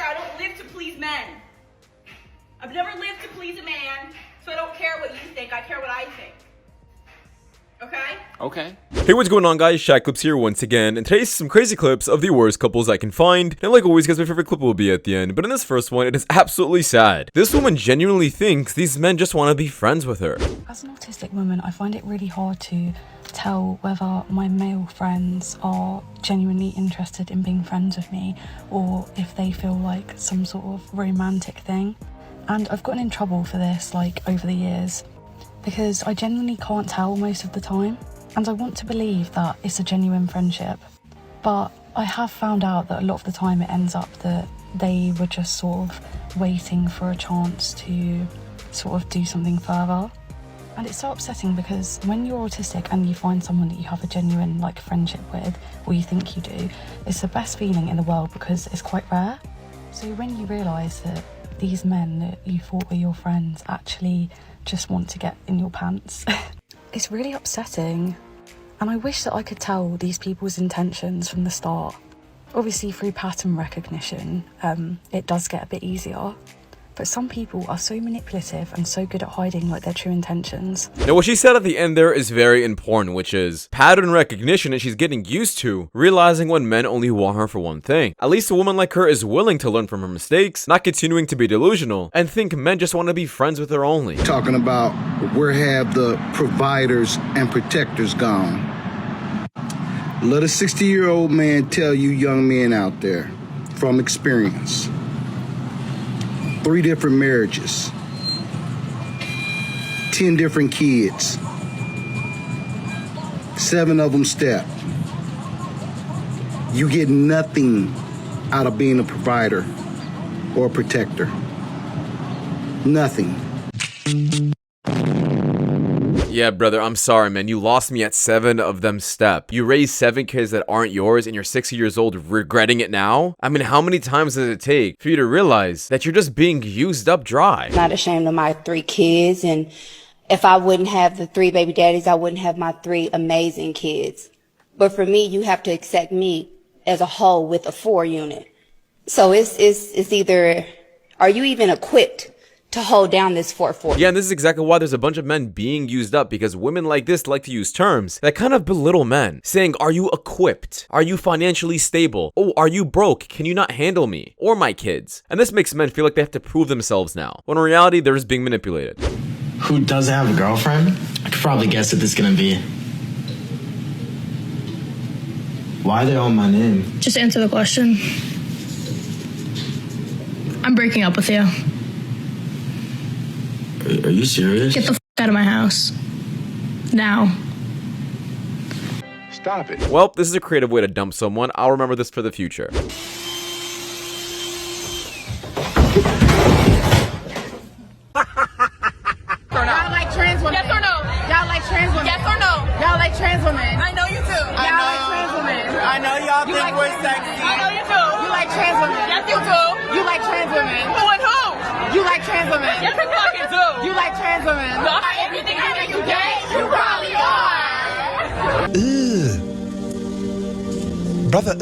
I don't live to please men. I've never lived to please a man, so I don't care what you think. I care what I think. Okay? Okay. Hey, what's going on, guys? Shak-Clips here once again, and today's some crazy clips of the worst couples I can find. And like always, guys, my favorite clip will be at the end. But in this first one, it is absolutely sad. This woman genuinely thinks these men just want to be friends with her. As an autistic woman, I find it really hard to tell whether my male friends are genuinely interested in being friends with me or if they feel like some sort of romantic thing. And I've gotten in trouble for this, like, over the years, because I genuinely can't tell most of the time, and I want to believe that it's a genuine friendship. But I have found out that a lot of the time it ends up that they were just sort of waiting for a chance to sort of do something further. And it's so upsetting because when you're autistic and you find someone that you have a genuine, like, friendship with, or you think you do, it's the best feeling in the world because it's quite rare. So when you realise that these men that you thought were your friends actually just want to get in your pants, it's really upsetting. And I wish that I could tell these people's intentions from the start. Obviously through pattern recognition, it does get a bit easier. But some people are so manipulative and so good at hiding, like, their true intentions. Now, what she said at the end there is very important, which is pattern recognition, and she's getting used to realizing when men only want her for one thing. At least a woman like her is willing to learn from her mistakes, not continuing to be delusional, and think men just want to be friends with her only. Talking about where have the providers and protectors gone? Let a 60-year-old man tell you young men out there from experience. 3 different marriages, 10 different kids, 7 of them step. You get nothing out of being a provider or a protector. Nothing. Yeah, brother, I'm sorry, man. You lost me at 7 of them step. You raised 7 kids that aren't yours and you're 60 years old regretting it now? I mean, how many times does it take for you to realize that you're just being used up dry? Not ashamed of my 3 kids, and if I wouldn't have the 3 baby daddies, I wouldn't have my 3 amazing kids. But for me, you have to accept me as a whole with a 4 unit. So it's either, are you even equipped to hold down this 4-4? Yeah, and this is exactly why there's a bunch of men being used up, because women like this like to use terms that kind of belittle men, saying, are you equipped? Are you financially stable? Oh, are you broke? Can you not handle me or my kids? And this makes men feel like they have to prove themselves now, when in reality they're just being manipulated. Who does have a girlfriend? I could probably guess what this is gonna be. Why are they on my name? Just answer the question. I'm breaking up with you. Are you serious? Get the f out of my house. Now. Stop it. Well, this is a creative way to dump someone. I'll remember this for the future. Y'all like trans women? Yes or no? Y'all like trans women? Yes or no? Y'all like trans women? I know you do. Y'all like trans women? I know y'all think we're sexy. I know you do. You like trans women? Yes, you do. You like trans women? Who and who? You like trans women? Yes, you fucking do. You like trans women? No. If you think you gay, you probably are. Brother,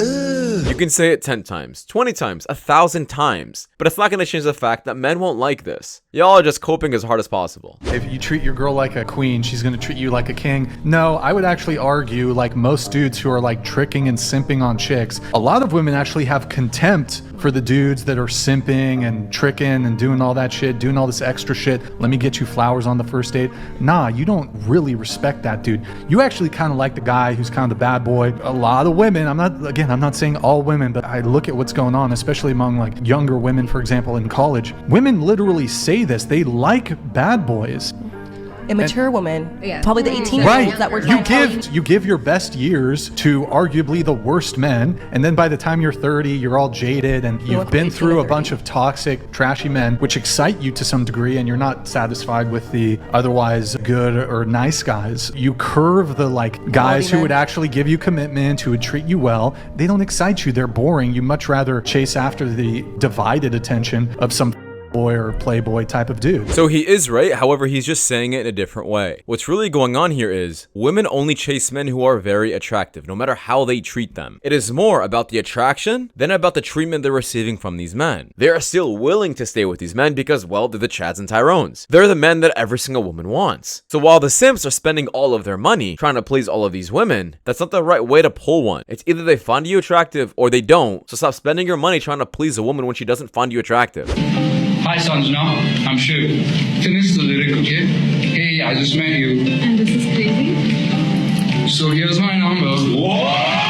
You can say it 10 times, 20 times, 1,000 times, but it's not going to change the fact that men won't like this. Y'all are just coping as hard as possible. If you treat your girl like a queen, she's gonna treat you like a king. No, I would actually argue, like most dudes who are like tricking and simping on chicks, a lot of women actually have contempt for the dudes that are simping and tricking and doing all that shit, doing all this extra shit. Let me get you flowers on the first date. Nah, you don't really respect that dude. You actually kind of like the guy who's kind of the bad boy. A lot of women, I'm not saying all women, but I look at what's going on, especially among like younger women, for example, in college. Women literally say this. They like bad boys. Immature woman, probably the 18-year-olds Right. that were trying to You give your best years to arguably the worst men, and then by the time you're 30, you're all jaded and you've been through a bunch of toxic, trashy men, which excite you to some degree, and you're not satisfied with the otherwise good or nice guys. You curve the like guys who would actually give you commitment, who would treat you well. They don't excite you. They're boring. You much rather chase after the divided attention of some boy or playboy type of dude. So he is right, however, he's just saying it in a different way. What's really going on here is women only chase men who are very attractive, no matter how they treat them. It is more about the attraction than about the treatment they're receiving from these men. They are still willing to stay with these men because, well, they're the Chads and Tyrones. They're the men that every single woman wants. So while the simps are spending all of their money trying to please all of these women, that's not the right way to pull one. It's either they find you attractive or they don't. So stop spending your money trying to please a woman when she doesn't find you attractive. Hi, Sanjana. I'm Shiv. This is a lyrical kid. Hey, I just met you. And this is crazy. So here's my number. Whoa!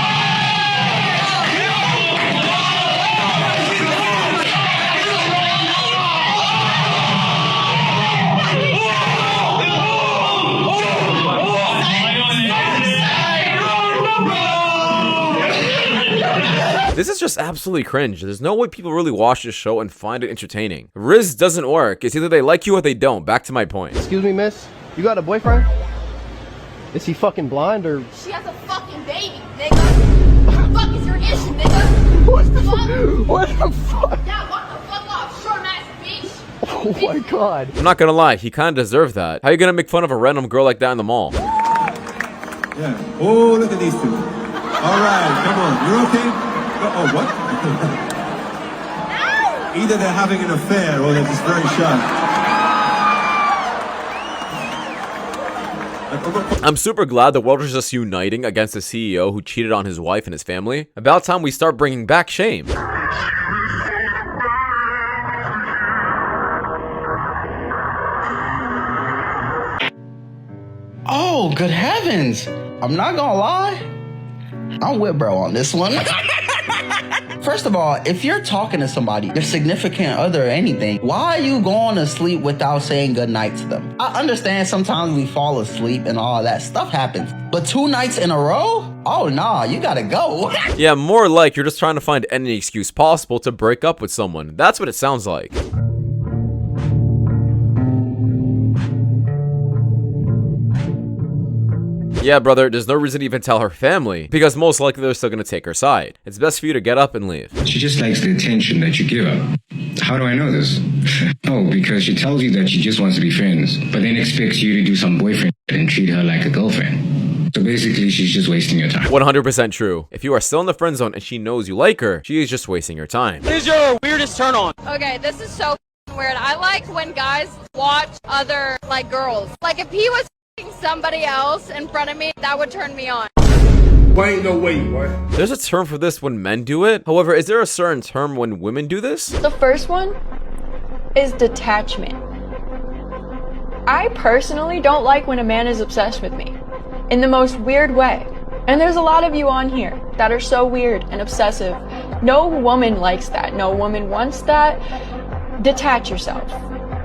This is just absolutely cringe. There's no way people really watch this show and find it entertaining. Riz doesn't work. It's either they like you or they don't. Back to my point. Excuse me, miss. You got a boyfriend? Is he fucking blind or? She has a fucking baby, nigga. What the fuck is your issue, nigga? What the fuck? What the fuck? Yeah, what the fuck off, short ass bitch. Oh my god. I'm not gonna lie, he kinda deserved that. How you gonna make fun of a random girl like that in the mall? Yeah. Oh, look at these two. All right, come on. You're okay? Oh, what? Either they're having an affair or they're just very shy. I'm super glad the world is just uniting against the CEO who cheated on his wife and his family. About time we start bringing back shame. Oh, good heavens. I'm not gonna lie. I'm with bro on this one. First of all, if you're talking to somebody, your significant other or anything, why are you going to sleep without saying goodnight to them? I understand sometimes we fall asleep and all that stuff happens, but 2 nights in a row? Oh, nah, you gotta go. Yeah, more like you're just trying to find any excuse possible to break up with someone. That's what it sounds like. Yeah, brother, there's no reason to even tell her family, because most likely they're still gonna take her side. It's best for you to get up and leave. She just likes the attention that you give her. How do I know this? Oh, because she tells you that she just wants to be friends, but then expects you to do some boyfriend and treat her like a girlfriend. So basically, she's just wasting your time. 100% true. If you are still in the friend zone and she knows you like her, she is just wasting your time. What is your weirdest turn on? Okay, this is so weird. I like when guys watch other, like, girls. Like, if he was somebody else in front of me, that would turn me on. Wait, no, wait, what? There's a term for this when men do it. However, is there a certain term when women do this? The first one is detachment. I personally don't like when a man is obsessed with me in the most weird way. And there's a lot of you on here that are so weird and obsessive. No woman likes that. No woman wants that. Detach yourself.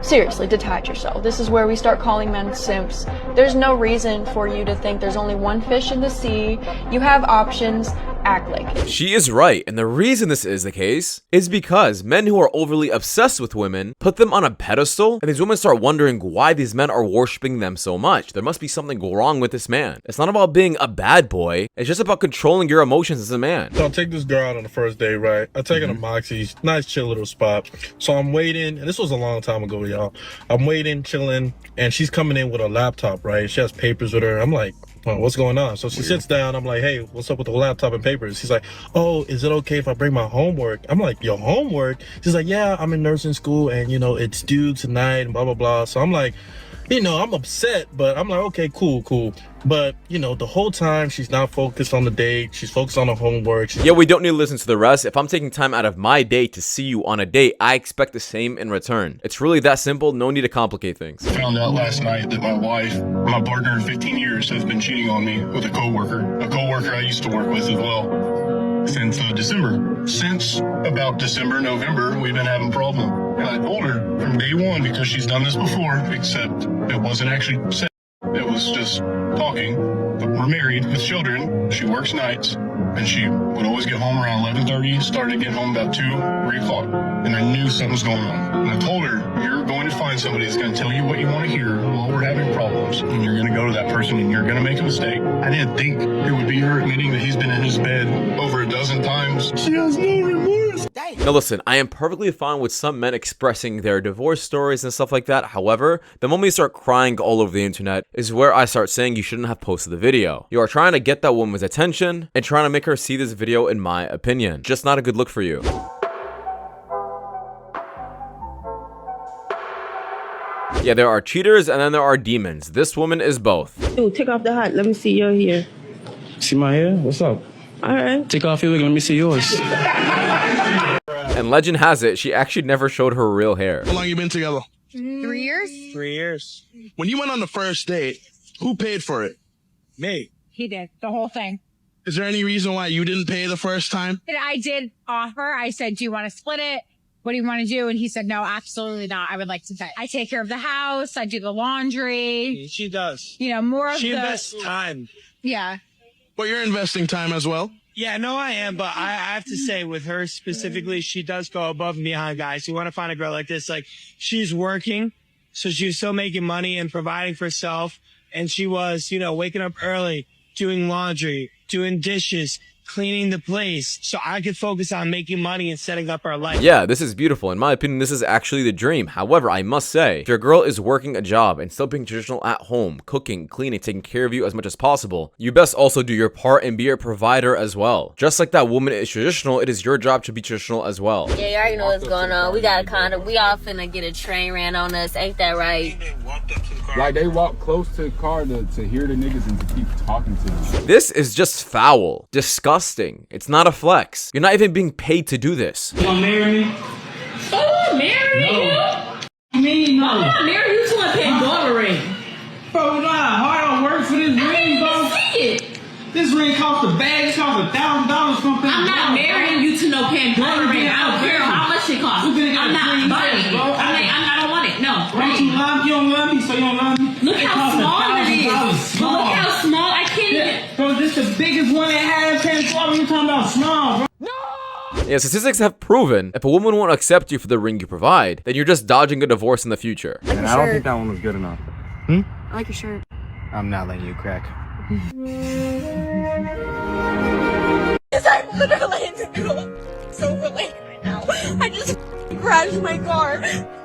Seriously, detach yourself. This is where we start calling men simps. There's no reason for you to think there's only one fish in the sea. You have options. Act like it. She is right, and the reason this is the case is because men who are overly obsessed with women put them on a pedestal, and these women start wondering why these men are worshiping them so much. There must be something wrong with this man. It's not about being a bad boy, it's just about controlling your emotions as a man. So I'll take this girl out on the first day, right? I take her to Moxie's, nice chill little spot. So I'm waiting, and this was a long time ago, y'all. I'm waiting, chilling, and she's coming in with a laptop, right? She has papers with her. I'm like, oh, what's going on? So she sits down. I'm like, hey, what's up with the laptop and papers? She's like, oh, is it okay if I bring my homework? I'm like, your homework? She's like, yeah, I'm in nursing school and, you know, it's due tonight and blah, blah, blah. So I'm like, you know, I'm upset, but I'm like, okay, cool. But, you know, the whole time she's not focused on the date. She's focused on her homework. Yeah, we don't need to listen to the rest. If I'm taking time out of my day to see you on a date, I expect the same in return. It's really that simple. No need to complicate things. I found out last night that my partner of 15 years, has been cheating on me with a coworker I used to work with as well. Since December. Since about December, November, we've been having problems. And I told her from day one, because she's done this before, except it wasn't actually said. It was just talking. But we're married with children. She works nights. And she would always get home around 11:30, started getting home about 2, 3 o'clock. And I knew something was going on. And I told her, you're going to find somebody that's going to tell you what you want to hear while we're having problems. And you're going to go to that person and you're going to make a mistake. I didn't think it would be her admitting that he's been in his bed over a dozen times. She has no remorse. Now listen, I am perfectly fine with some men expressing their divorce stories and stuff like that. However, the moment you start crying all over the internet is where I start saying you shouldn't have posted the video. You are trying to get that woman's attention and trying to make her see this video, in my opinion. Just not a good look for you. Yeah, there are cheaters and then there are demons. This woman is both. Dude, take off the hat. Let me see your hair. See my hair? What's up? All right. Take off your wig. Let me see yours. And legend has it, she actually never showed her real hair. How long you been together? 3 years? 3 years. When you went on the first date, who paid for it? Me. He did the whole thing. Is there any reason why you didn't pay the first time? And I did offer. I said, do you want to split it? What do you want to do? And he said, no, absolutely not. I would like to pay. I take care of the house. I do the laundry. She does. You know, more of She the... invests time. Yeah. But you're investing time as well? Yeah, no, I am. But I have to say with her specifically, she does go above and beyond, guys. You want to find a girl like this, like she's working. So she's still making money and providing for herself. And she was, you know, waking up early, doing laundry, doing dishes, cleaning the place so I could focus on making money and setting up our life. Yeah, this is beautiful. In my opinion, this is actually the dream. However, I must say, if your girl is working a job and still being traditional at home, cooking, cleaning, taking care of you as much as possible, you best also do your part and be a provider as well. Just like that woman is traditional, it is your job to be traditional as well. Yeah, you already know what's going on. We all finna get a train ran on us. Ain't that right? Like, they walk close to the car to hear the niggas and to keep talking to them. This is just foul. Disgusting. It's not a flex. You're not even being paid to do this. You gonna marry me? Oh, marry you? Me, no. I'm not marry you to a Pandora ring. Bro, you know how hard I work for this ring, bro? See it. This ring costs a bag. It costs $1,000 from I'm not marrying you to no Pandora ring. I don't care how much it costs. I'm not buying it. I don't want it. No. Don't you love me? You don't love me, so you don't love me. Look how small it is. But look how small. I can't even. Bro, this the biggest one it has. What are you talking about small, bro? Yeah, statistics have proven if a woman won't accept you for the ring you provide, then you're just dodging a divorce in the future. And I don't think that one was good enough. I like your shirt. I'm not letting you crack. Yes, I'm literally in the middle of so related right now. I just crashed my car.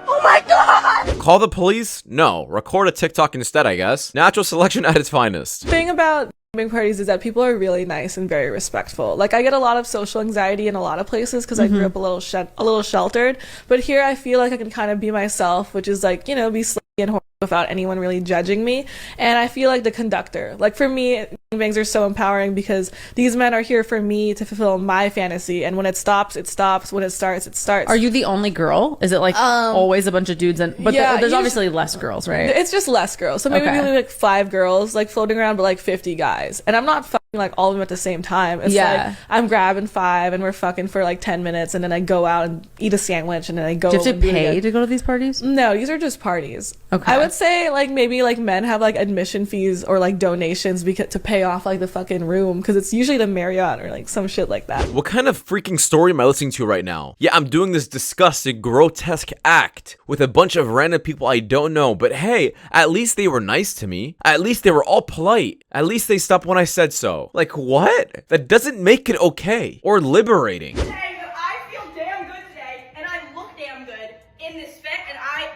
Oh my god! Call the police? No. Record a TikTok instead, I guess. Natural selection at its finest. The thing about parties is that people are really nice and very respectful. Like, I get a lot of social anxiety in a lot of places because I grew up a little sheltered, but here I feel like I can kind of be myself, which is like, you know, be slutty and horny without anyone really judging me. And I feel like the conductor. Like, for me, gangbangs are so empowering because these men are here for me to fulfill my fantasy, and when it stops, it stops. When it starts, it starts. Are you the only girl? Is it like always a bunch of dudes? But yeah, there's obviously less girls, right? It's just less girls. So maybe only like 5 girls like floating around, but like 50 guys. And I'm not fucking like all of them at the same time. It's like I'm grabbing 5 and we're fucking for like 10 minutes, and then I go out and eat a sandwich, and then I go. Do you have to pay to go to these parties? No, these are just parties. Okay. I would say like maybe like men have like admission fees or like donations to pay off like the fucking room, because it's usually the Marriott or like some shit like that. What kind of freaking story am I listening to right now? Yeah, I'm doing this disgusting, grotesque act with a bunch of random people I don't know, but hey, at least they were nice to me. At least they were all polite. At least they stopped when I said so. Like, what? That doesn't make it okay or liberating. Saying that I feel damn good today, and I look damn good in this fit, and I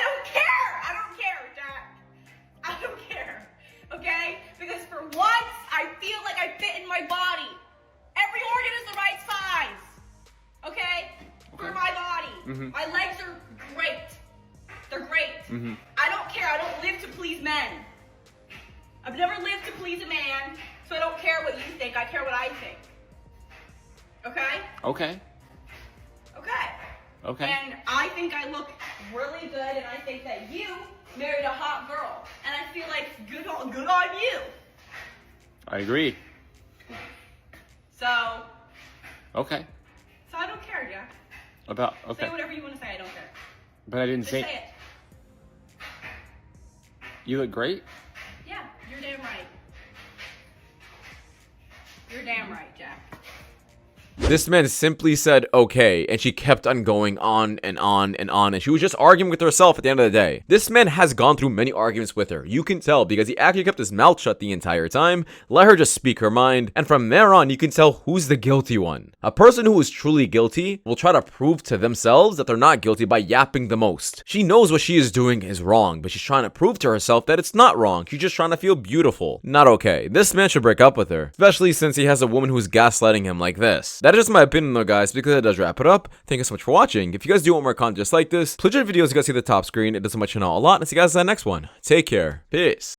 don't care. I don't care, Jack. I don't care. Okay? Because for once, I feel like I fit in my body. Every organ is the right size. Okay? For my body. My legs are great. They're great. I don't care. I don't live to please men. I've never lived to please a man, so I don't care what you think. I care what I think. Okay? Okay. Okay. Okay. And I think I look really good, and I think that you married a hot girl, and I feel like good on you. I agree. So. Okay. So I don't care, Jack. Okay. Say whatever you want to say. I don't care. But I didn't Just say it. You look great. Yeah, you're damn right. You're damn right, Jack. This man simply said okay, and she kept on going on and on and on, and she was just arguing with herself at the end of the day. This man has gone through many arguments with her. You can tell because he actually kept his mouth shut the entire time, let her just speak her mind, and from there on, you can tell who's the guilty one. A person who is truly guilty will try to prove to themselves that they're not guilty by yapping the most. She knows what she is doing is wrong, but she's trying to prove to herself that it's not wrong. She's just trying to feel beautiful. Not okay. This man should break up with her, especially since he has a woman who's gaslighting him like this. That is just my opinion though, guys, because it does wrap it up. Thank you so much for watching. If you guys do want more content just like this, please share videos you guys see the top screen. It does help my channel a lot, and see you guys in the next one. Take care. Peace.